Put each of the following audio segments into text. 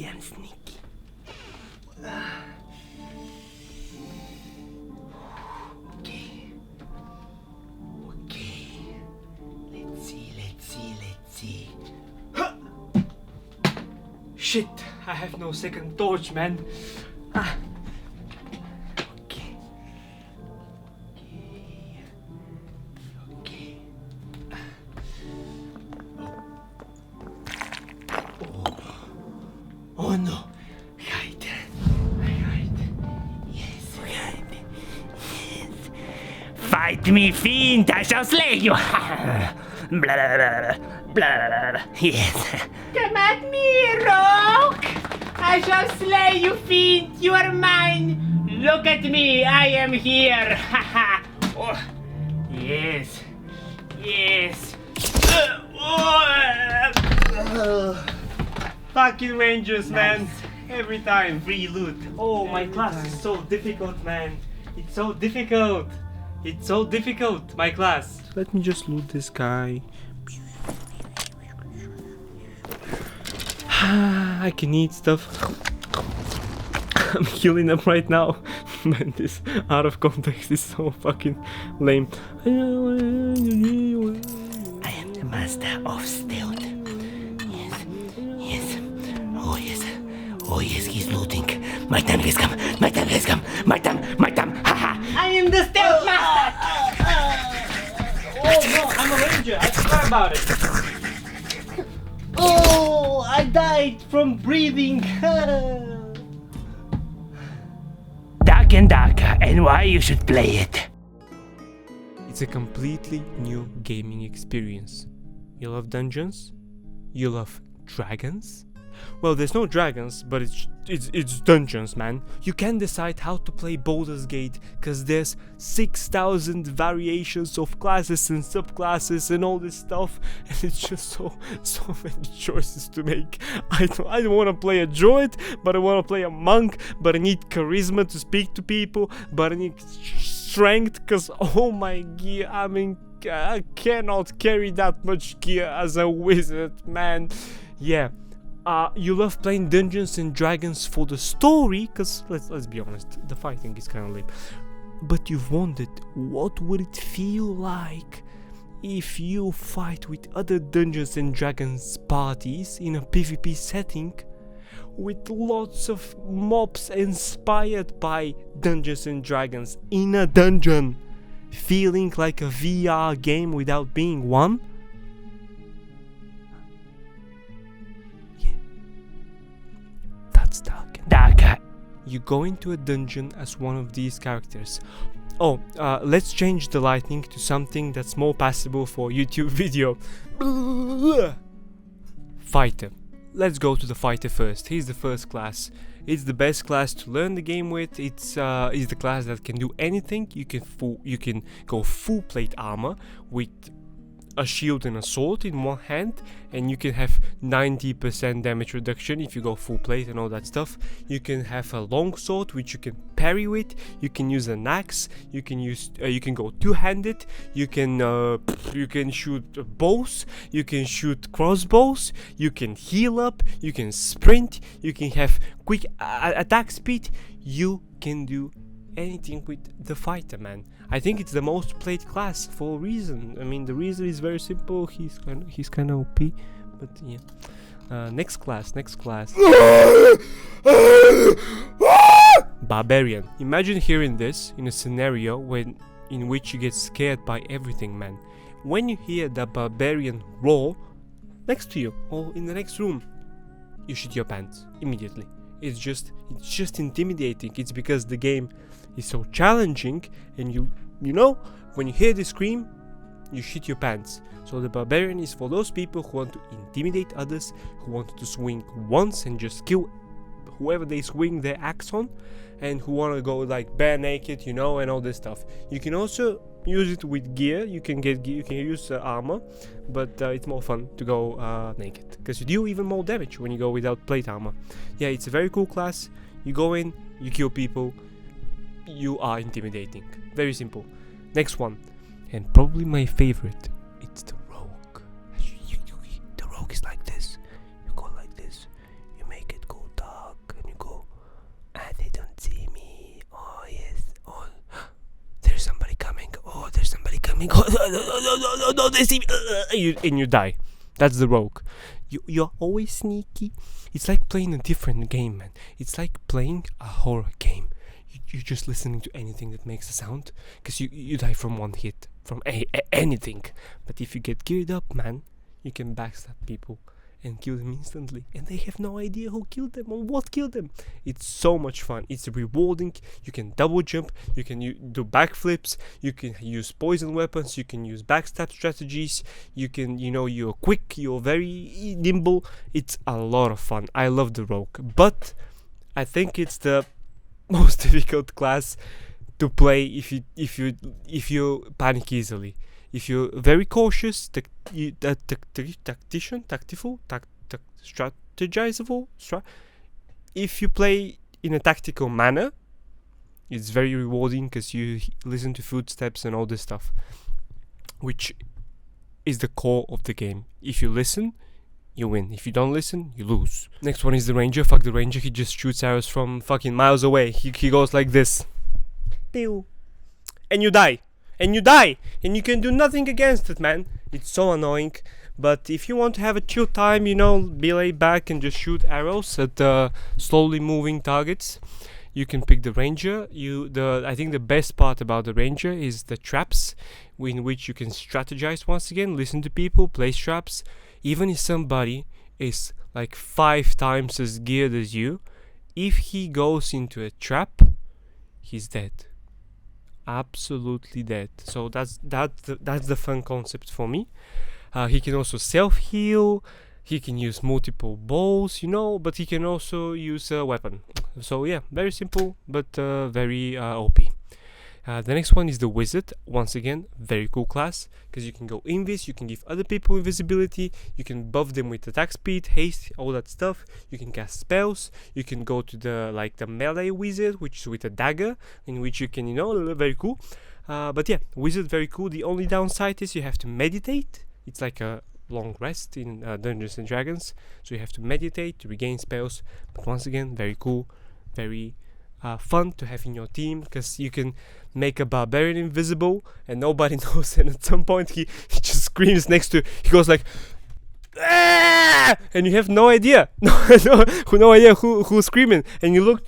I'm sneaky. Okay. Let's see. Shit, I have no second torch, man. Okay. Oh no. Hide. Yes. Fight me, fiend! I shall slay you! Blah, blah, blah. Yes. Come at me, rogue! I shall slay you, fiend! You are mine! Look at me, I am here! Oh, yes. Fucking Rangers, man. Every time. Free loot. Oh, my class is so difficult, man. It's so difficult, my class. Let me just loot this guy. I can eat stuff. I'm healing up right now. Man, this out of context is so fucking lame. I am the master of stealth. Yes. Oh yes, he's looting. My time has come. Haha. I am the stealth master! Oh no, I'm a ranger. I forgot about it. Oh, I died from breathing. Dark and darker, and why you should play it. It's a completely new gaming experience. You love dungeons? You love dragons? Well, there's no dragons, but it's dungeons, man. You can decide how to play Baldur's Gate, cause there's 6,000 variations of classes and subclasses and all this stuff, and it's just so many choices to make. I don't want to play a druid, but I want to play a monk, but I need charisma to speak to people, but I need strength, cause oh my gear, I mean, I cannot carry that much gear as a wizard, man. Yeah. You love playing Dungeons and Dragons for the story, cause let's be honest, the fighting is kind of lame. But you've wondered, what would it feel like if you fight with other Dungeons and Dragons parties in a PvP setting, with lots of mobs inspired by Dungeons and Dragons in a dungeon, feeling like a VR game without being one? Darker. You go into a dungeon as one of these characters. Oh, let's change the lighting to something that's more passable for YouTube video. Fighter. Let's go to the fighter first. He's the first class. It's the best class to learn the game with. It's the class that can do anything. You can go full plate armor with a shield and a sword in one hand, and you can have 90% damage reduction if you go full plate and all that stuff. You can have a long sword which you can parry with. You can use an axe. You can go two-handed. You can shoot bows. You can shoot crossbows. You can heal up. You can sprint. You can have quick attack speed. You can do anything with the fighter, man. I think it's the most played class for a reason. I mean, the reason is very simple. He's kind of OP, but yeah. Next class. Barbarian. Imagine hearing this in a scenario in which you get scared by everything, man. When you hear the barbarian roar next to you or in the next room, you shit your pants immediately. It's just intimidating. It's because the game is so challenging, and you know, when you hear the scream, you shit your pants. So the barbarian is for those people who want to intimidate others, who want to swing once and just kill whoever they swing their axe on, and who want to go like bare naked, you know, and all this stuff. You can also use it with gear. You can use armor, but it's more fun to go naked, because you do even more damage when you go without plate armor. Yeah, it's a very cool class. You go in, you kill people, you are intimidating. Very simple. Next one, and probably my favorite, it's the rogue. The rogue is like this. You go like this, you make it go coming. No, they see me. And you die. That's the rogue. You're always sneaky. It's like playing a different game, man. It's like playing a horror game. You're just listening to anything that makes a sound, because you die from one hit, from anything. But if you get geared up, man, you can backstab people and kill them instantly, and they have no idea who killed them or what killed them. It's so much fun. It's rewarding. You can double jump, you can do backflips, you can use poison weapons, you can use backstab strategies, you can, you're quick, you're very nimble. It's a lot of fun. I love the rogue, but I think it's the most difficult class to play if you panic easily. If you're very cautious, strategizable, if you play in a tactical manner, it's very rewarding because you listen to footsteps and all this stuff, which is the core of the game. If you listen, you win. If you don't listen, you lose. Next one is the ranger. Fuck the ranger. He just shoots arrows from fucking miles away. He goes like this. Pew. And you die. And you can do nothing against it, man. It's so annoying. But if you want to have a chill time, be laid back and just shoot arrows at slowly moving targets, you can pick the ranger. I think the best part about the ranger is the traps, in which you can strategize once again, listen to people, place traps. Even if somebody is like 5 times as geared as you, if he goes into a trap, he's dead. Absolutely dead. So that's the fun concept for me. He can also self-heal. He can use multiple balls, but he can also use a weapon. So yeah, very simple, but very OP. The next one is the wizard. Once again, very cool class, because you can go invis, you can give other people invisibility, you can buff them with attack speed, haste, all that stuff. You can cast spells. You can go to the melee wizard, which is with a dagger, in which you can, very cool. But yeah, wizard very cool. The only downside is you have to meditate. It's like a long rest in Dungeons and Dragons, so you have to meditate to regain spells. But once again, very cool, very fun to have in your team, because you can make a barbarian invisible and nobody knows, and at some point he just screams he goes like, "Ah!" and you have no idea no idea who's screaming, and you look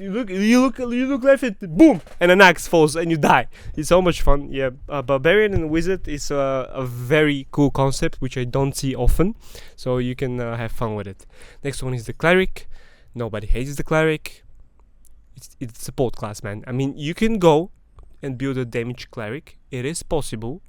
left, it boom, and an axe falls and you die. It's so much fun. Yeah, barbarian and wizard is a very cool concept which I don't see often, so you can have fun with it. Next one is the cleric. Nobody hates the cleric. It's a support class, man. I mean, you can go and build a damage cleric. It is possible,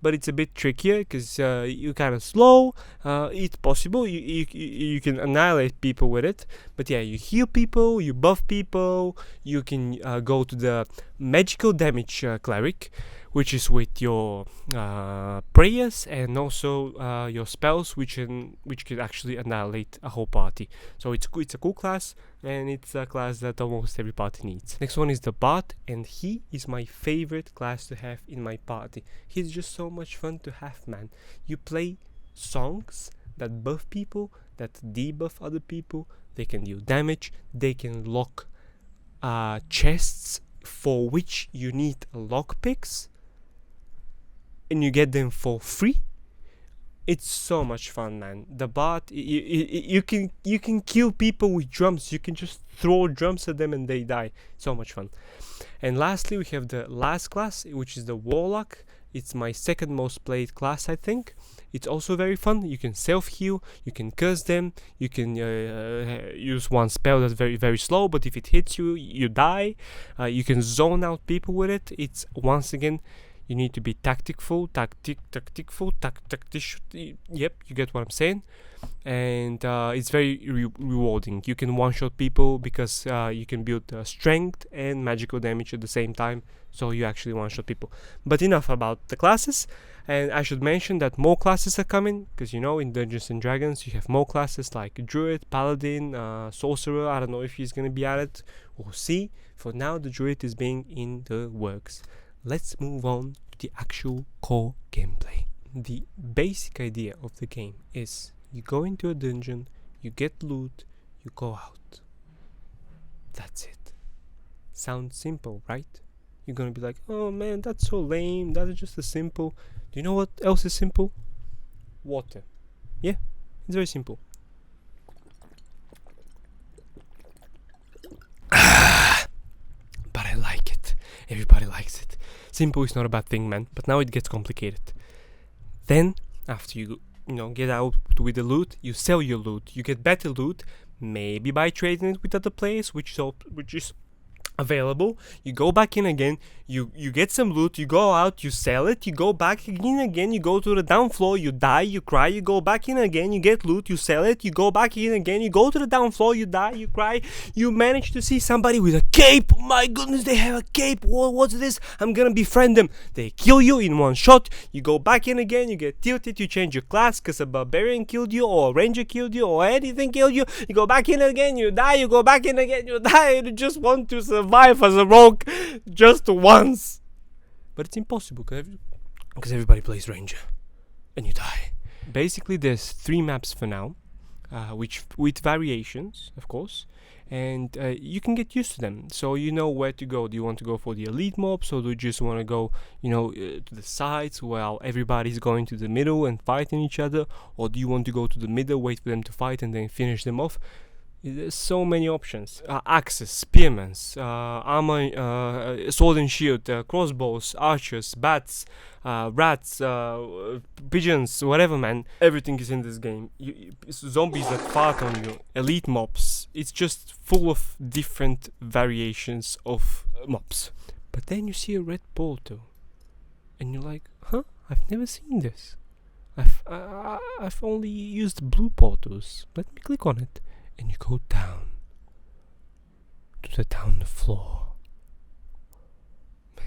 but it's a bit trickier because you're kind of slow. It's possible. You can annihilate people with it. But yeah, you heal people, you buff people. You can go to the magical damage cleric, which is with your prayers and also your spells, which can actually annihilate a whole party. So it's a cool class, and it's a class that almost every party needs. Next one is the bard, and he is my favorite class to have in my party. He's just so much fun to have, man. You play songs that buff people, that debuff other people. They can deal damage. They can lock chests for which you need lockpicks, and you get them for free. It's so much fun, man. The bard, you can kill people with drums. You can just throw drums at them and they die. So much fun. And lastly, we have the last class, which is the warlock. It's my second most played class, I think. It's also very fun. You can self-heal, you can curse them, you can use one spell that's very, very slow, but if it hits you, you die. You can zone out people with it. It's, once again, you need to be tactful. Yep, you get what I'm saying. And it's very rewarding. You can one-shot people because you can build strength and magical damage at the same time. So you actually one-shot people. But enough about the classes. And I should mention that more classes are coming, because in Dungeons and Dragons you have more classes like Druid, Paladin, Sorcerer. I don't know if he's gonna be added. We'll see. For now, the Druid is being in the works. Let's move on to the actual core gameplay. The basic idea of the game is you go into a dungeon, you get loot, you go out. That's it. Sounds simple, right? you're gonna be like, oh man, that's so lame, that is just a simple. Do you know what else is simple? Water. Yeah, it's very simple. But I like it. Everybody likes it. Simple is not a bad thing, man. But now it gets complicated. Then, after you get out with the loot, you sell your loot. You get better loot, maybe by trading it with other players, which is available. You go back in again, you get some loot, you go out, you sell it, you go back in again, you go to the down floor, you die, you cry, you go back in again, you get loot, you sell it, you go back in again, you go to the down floor, you die, you cry, you manage to see somebody with a cape. Oh my goodness, they have a cape. What's this? I'm gonna befriend them. They kill you in one shot. You go back in again, you get tilted, you change your class because a barbarian killed you or a ranger killed you or anything killed you. You go back in again, you die, you go back in again, you die, and you just want to survive as a rogue just once. But it's impossible because everybody plays ranger and you die. Basically, there's 3 maps for now, which with variations, of course, and you can get used to them. So you know where to go. Do you want to go for the elite mobs, or do you just want to go, to the sides while everybody's going to the middle and fighting each other, or do you want to go to the middle, wait for them to fight, and then finish them off? There's so many options. Axes, spearmen, armor, sword and shield, crossbows, archers, bats, rats, pigeons, whatever, man. Everything is in this game. Zombies that fart on you, elite mobs. It's just full of different variations of mobs. But then you see a red portal, and you're like, huh? I've never seen this. I've only used blue portals. Let me click on it. And you go down to the down floor. Man.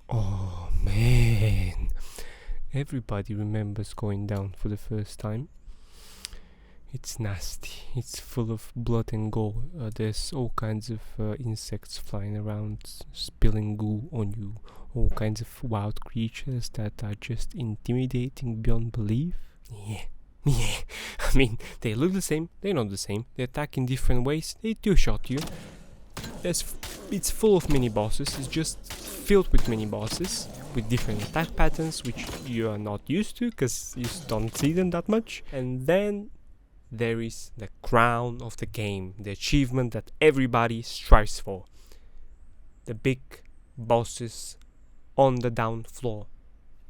Oh man. Everybody remembers going down for the first time. It's nasty. It's full of blood and gore. There's all kinds of insects flying around, spilling goo on you. All kinds of wild creatures that are just intimidating beyond belief. Yeah. I mean, they look the same, they're not the same, they attack in different ways, they two-shot you. It's full of mini-bosses, it's just filled with mini-bosses, with different attack patterns, which you are not used to, because you don't see them that much. And then there is the crown of the game, the achievement that everybody strives for. The big bosses on the down floor.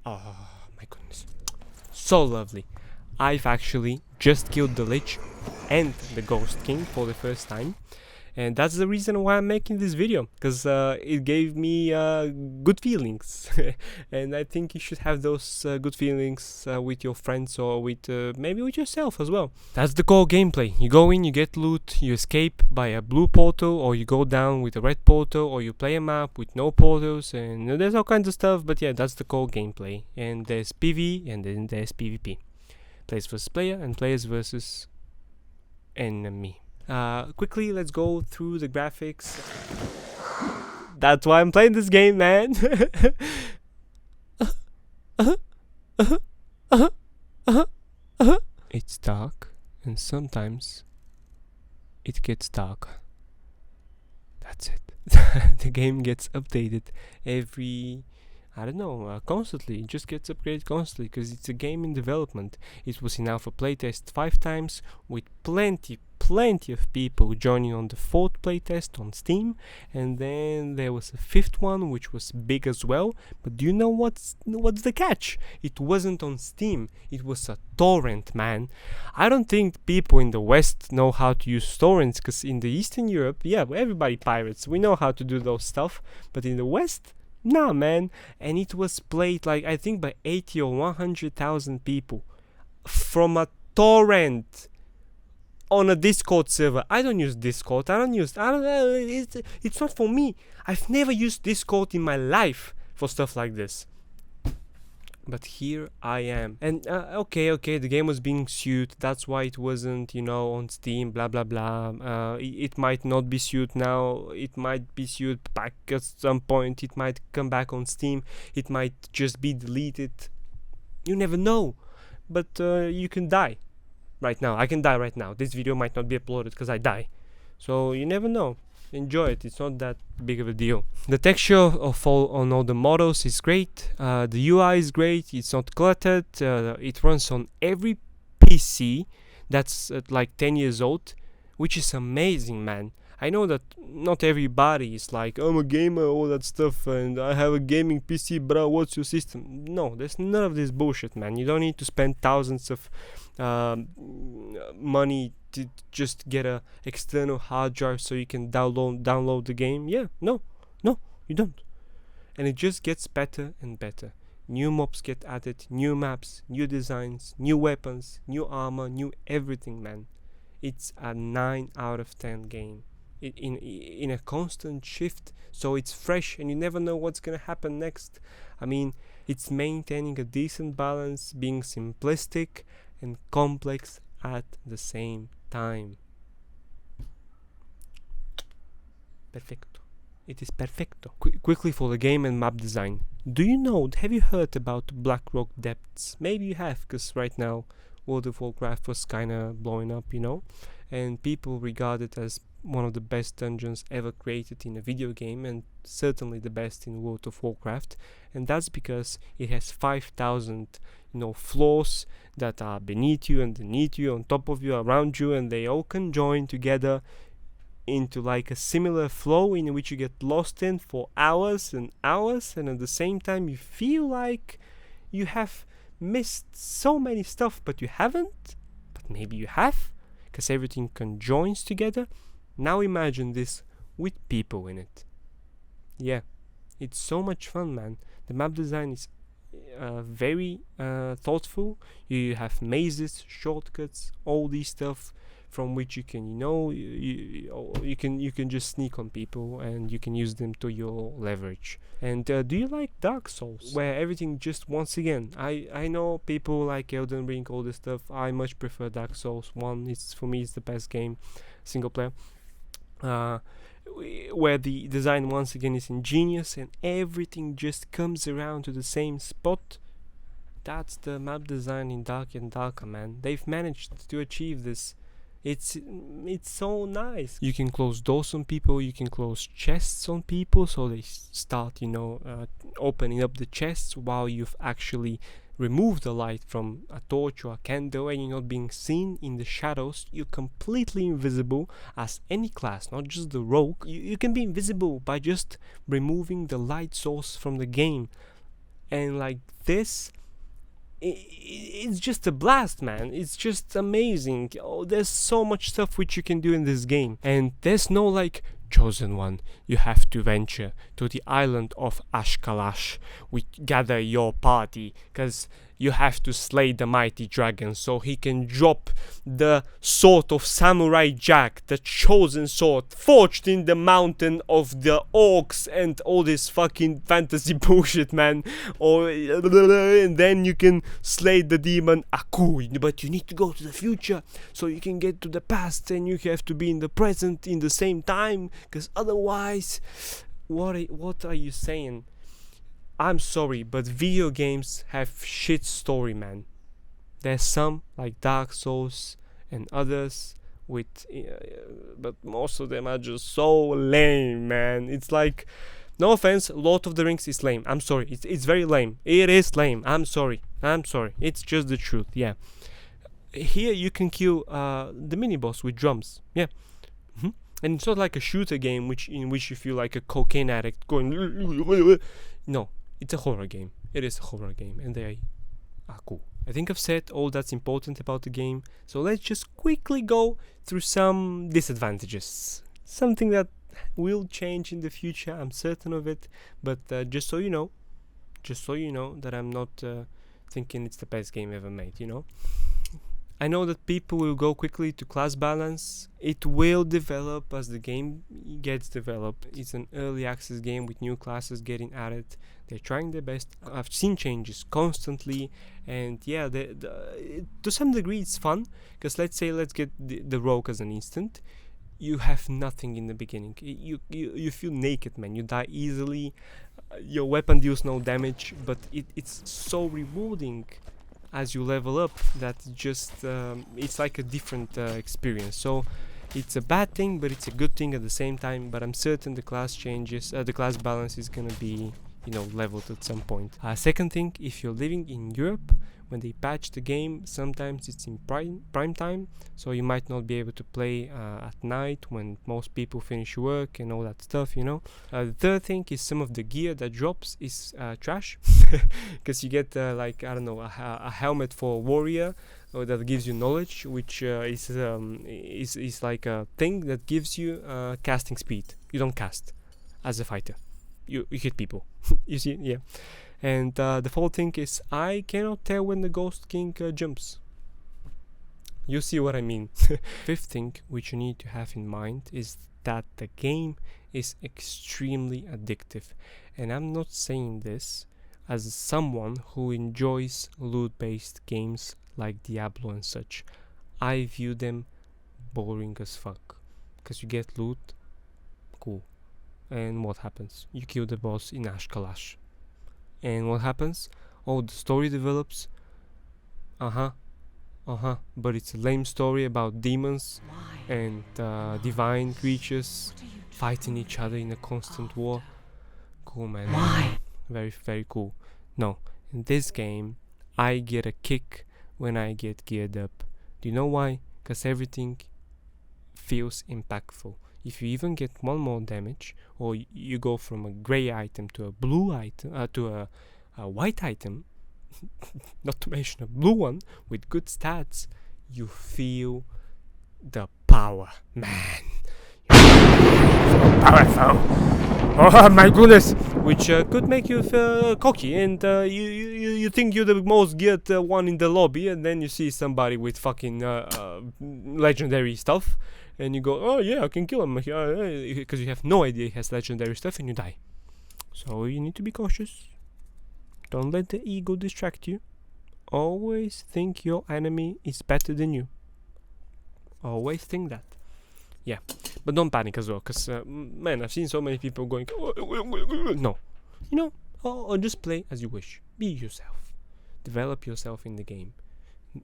Oh my goodness, so lovely. I've actually just killed the Lich and the Ghost King for the first time, and that's the reason why I'm making this video, because it gave me good feelings. And I think you should have those good feelings with your friends, or with maybe with yourself as well. That's the core gameplay. You go in, you get loot, you escape by a blue portal, or you go down with a red portal, or you play a map with no portals, and there's all kinds of stuff. But yeah, that's the core gameplay. And there's PvE and then there's PvP. Players versus player and players versus enemy. Quickly, let's go through the graphics. That's why I'm playing this game, man. It's dark, and sometimes it gets darker. That's it. The game gets updated every, constantly. It just gets upgraded constantly because it's a game in development. It was in alpha playtest 5 times, with plenty of people joining on the 4th playtest on Steam, and then there was a 5th one which was big as well. But do you know what's the catch? It wasn't on Steam, it was a torrent, man. I don't think people in the West know how to use torrents, because in the Eastern Europe, yeah, everybody pirates, we know how to do those stuff, but in the West, nah, man. And it was played, like, I think by 80 or 100,000 people from a torrent on a Discord server. I don't use Discord. It's not for me. I've never used Discord in my life for stuff like this. But here I am. And okay, the game was being sued. That's why it wasn't, on Steam, blah, blah, blah. It might not be sued now. It might be sued back at some point. It might come back on Steam. It might just be deleted. You never know. But you can die right now. I can die right now. This video might not be uploaded because I die. So you never know. enjoy it. It's not that big of a deal. The texture of on all the models is great. The UI is great. It's not cluttered. It runs on every PC that's like 10 years old, which is amazing, man. I know that not everybody is like, I'm a gamer, all that stuff, and I have a gaming PC, bro, what's your system? No, there's none of this bullshit, man. You don't need to spend thousands of money to just get a external hard drive so you can download the game. Yeah, no, you don't. And it just gets better and better. New mobs get added, new maps, new designs, new weapons, new armor, new everything, man. It's a 9 out of 10 game. In a constant shift, so it's fresh and you never know what's gonna happen next. I mean, it's maintaining a decent balance, being simplistic and complex at the same time. Perfecto. It is perfecto. Quickly for the game and map design. Have you heard about Blackrock Depths? Maybe you have, because right now World of Warcraft was kinda blowing up, and people regard it as one of the best dungeons ever created in a video game, and certainly the best in World of Warcraft. And that's because it has 5,000 floors that are beneath you, underneath you, on top of you, around you, and they all conjoin together into like a similar flow in which you get lost in for hours and hours, and at the same time you feel like you have missed so many stuff, but you haven't, but maybe you have, because everything conjoins together. Now imagine this with people in it. Yeah, it's so much fun, man. The map design is very thoughtful. You have mazes, shortcuts, all these stuff from which you can, you can just sneak on people, and you can use them to your leverage. And do you like Dark Souls, where everything just, once again, I know people like Elden Ring, all this stuff. I much prefer Dark Souls 1. For me, it's the best game, single player. Where the design once again is ingenious and everything just comes around to the same spot. That's the map design in Dark and Darker, man. They've managed to achieve this. It's so nice. You can close doors on people, you can close chests on people, so they start opening up the chests while you've actually remove the light from a torch or a candle, and you're not being seen in the shadows. You're completely invisible as any class, not just the rogue. You can be invisible by just removing the light source from the game. And like this, it's just a blast, man. It's just amazing. There's so much stuff which you can do in this game, and there's no like, chosen one, you have to venture to the island of Ashkalash. We gather your party, because you have to slay the mighty dragon so he can drop the sword of Samurai Jack, the chosen sword forged in the mountain of the orcs, and all this fucking fantasy bullshit, man. And then you can slay the demon Aku, but you need to go to the future so you can get to the past, and you have to be in the present in the same time, because otherwise, what are you saying? I'm sorry, but video games have shit story, man. There's some like Dark Souls and others with, but most of them are just so lame, man. It's like, no offense, Lord of the Rings is lame. I'm sorry, it's very lame. It is lame. I'm sorry. It's just the truth. Yeah. Here you can kill the mini boss with drums. Yeah. And it's not like a shooter game in which you feel like a cocaine addict going. No, it's a horror game. It is a horror game, and they are cool. I think I've said all that's important about the game, so let's just quickly go through some disadvantages. Something that will change in the future, I'm certain of it, but just so you know that I'm not thinking it's the best game ever made, I know that people will go quickly to class balance. It will develop as the game gets developed. It's an early access game with new classes getting added. They're trying their best. I've seen changes constantly, and yeah, to some degree it's fun, because let's get the rogue as an instant. You have nothing in the beginning. You feel naked, man. You die easily. Your weapon deals no damage, but it's so rewarding as you level up that just it's like a different experience. So It's a bad thing, but it's a good thing at the same time. But I'm certain the class balance is gonna be, leveled at some point. Second thing, if you're living in Europe, when they patch the game, sometimes it's in prime time, so you might not be able to play at night when most people finish work and all that stuff. The third thing is some of the gear that drops is trash, because you get a helmet for warrior that gives you knowledge, which is like a thing that gives you casting speed. You don't cast as a fighter. You hit people. You see? Yeah. And the fourth thing is I cannot tell when the Ghost King jumps. You see what I mean. Fifth thing which you need to have in mind is that the game is extremely addictive. And I'm not saying this as someone who enjoys loot-based games like Diablo and such. I view them boring as fuck. Because you get loot, cool. And what happens? You kill the boss in Ash Kalash. And what happens? Oh, the story develops. But it's a lame story about demons and divine creatures fighting each other in a constant war. Cool, man. Why? Very, very cool. No, in this game, I get a kick when I get geared up. Do you know why? Because everything feels impactful. If you even get one more damage, or you go from a grey item to a blue item, to a white item, not to mention a blue one with good stats, you feel the power, man. Powerful. Oh my goodness! Which could make you feel cocky, and you think you're the most geared one in the lobby, and then you see somebody with fucking legendary stuff, and you go, oh yeah, I can kill him, because you have no idea he has legendary stuff, and you die. So you need to be cautious. Don't let the ego distract you. Always think your enemy is better than you. Always think that. Yeah, but don't panic as well, because man, I've seen so many people going, no, or just play as you wish. Be yourself. Develop yourself in the game.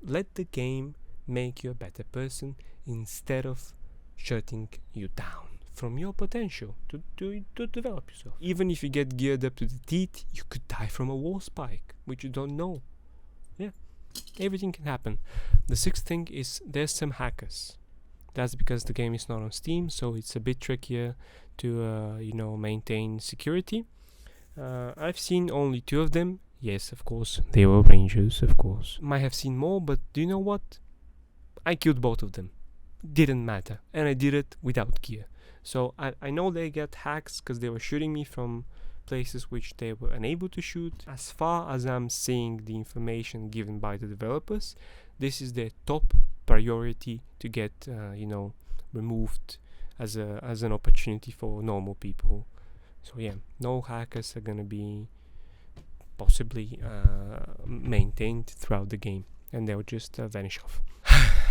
Let the game make you a better person instead of shutting you down from your potential to develop yourself. Even if you get geared up to the teeth, you could die from a wall spike, which you don't know. Yeah, everything can happen. The sixth thing is there's some hackers. That's because the game is not on Steam, so it's a bit trickier to maintain security. I've seen only 2 of them. Yes, of course, they were rangers, of course. Might have seen more, but do you know what? I killed both of them. Didn't matter, and I did it without gear. So I know they get hacks because they were shooting me from places which they were unable to shoot. As far as I'm seeing the information given by the developers, this is their top priority to get removed as an opportunity for normal people. So yeah, no hackers are gonna be possibly maintained throughout the game, and they'll just vanish off.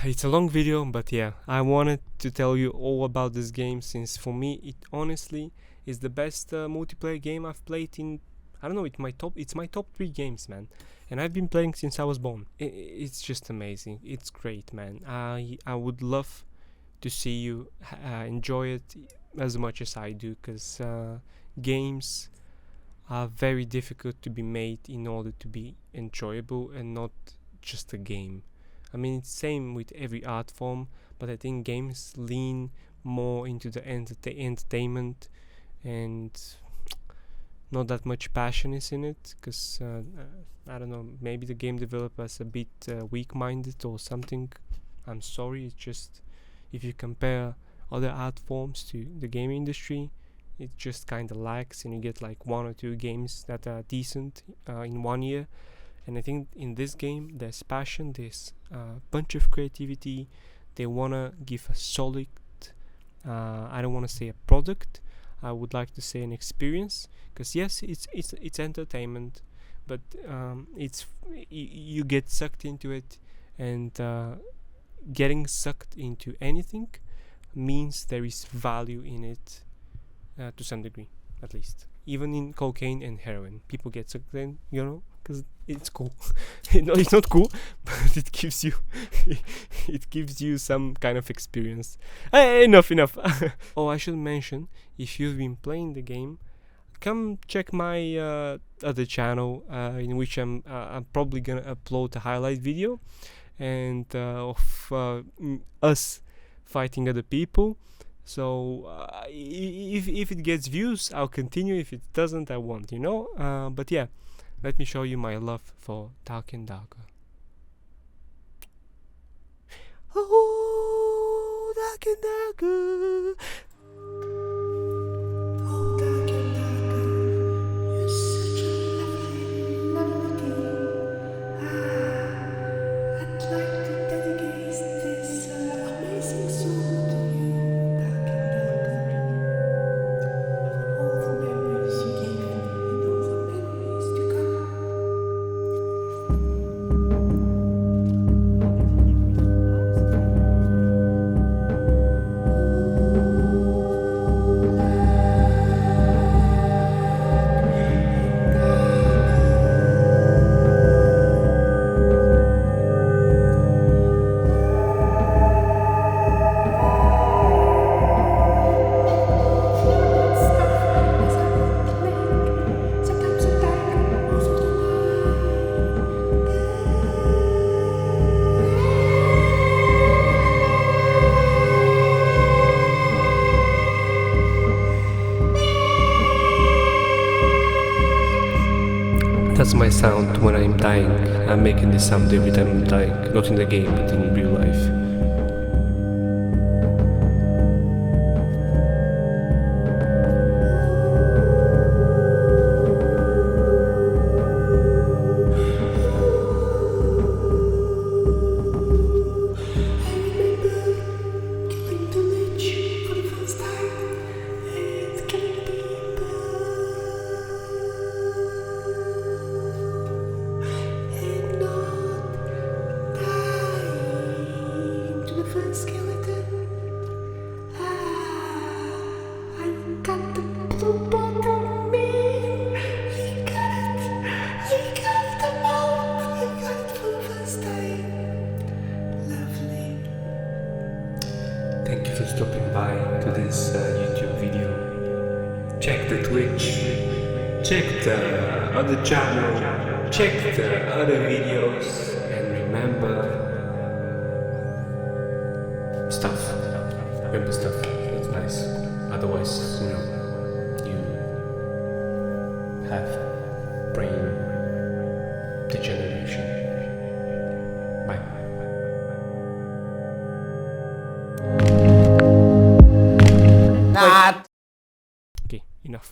It's a long video, but yeah, I wanted to tell you all about this game, since for me it honestly is the best multiplayer game I've played in, I don't know, it's my top 3 games, man. And I've been playing since I was born. It's just amazing. It's great, man. I would love to see you enjoy it as much as I do, because games are very difficult to be made in order to be enjoyable and not just a game. I mean, it's same with every art form, but I think games lean more into the entertainment, and not that much passion is in it, because I don't know, maybe the game developers a bit weak-minded or something. I'm sorry, it's just, if you compare other art forms to the game industry, it just kind of lacks, and you get like 1 or 2 games that are decent in 1 year. And I think in this game there's passion, there's a bunch of creativity. They wanna give a solid, I don't want to say a product, I would like to say an experience, because yes, it's entertainment, but you get sucked into it, and getting sucked into anything means there is value in it, to some degree, at least. Even in cocaine and heroin, people get sucked in, because because it's cool. No, it's not cool, but it gives you it gives you some kind of experience. Enough. Oh, I should mention, if you've been playing the game, come check my other channel in which I'm probably gonna upload a highlight video and of us fighting other people. So if it gets views, I'll continue. If it doesn't, I won't. But yeah, let me show you my love for Dark and Darker. Oh, Dark and Darker. Oh, dark and darker, you're such a lovely game. I'd like to dedicate this amazing song to you, dark and darker. For all the memories you gave me and all the memories to come. Sometimes so dark, most of the That's my sound when I'm dying. I'm making this sound every time I'm dying. Not in the game, but in real life. killing the lich for the first time and killing people and not dying to the first skeleton. I got the blue bottle man. He got them all. He got it for the first time. Lovely. Thank you for stopping by to this YouTube video. Check the Twitch, check the other channel, check the other videos, and remember stuff. Remember stuff. It's nice. Otherwise, you have brain degeneration. Bye. Not. Okay, enough.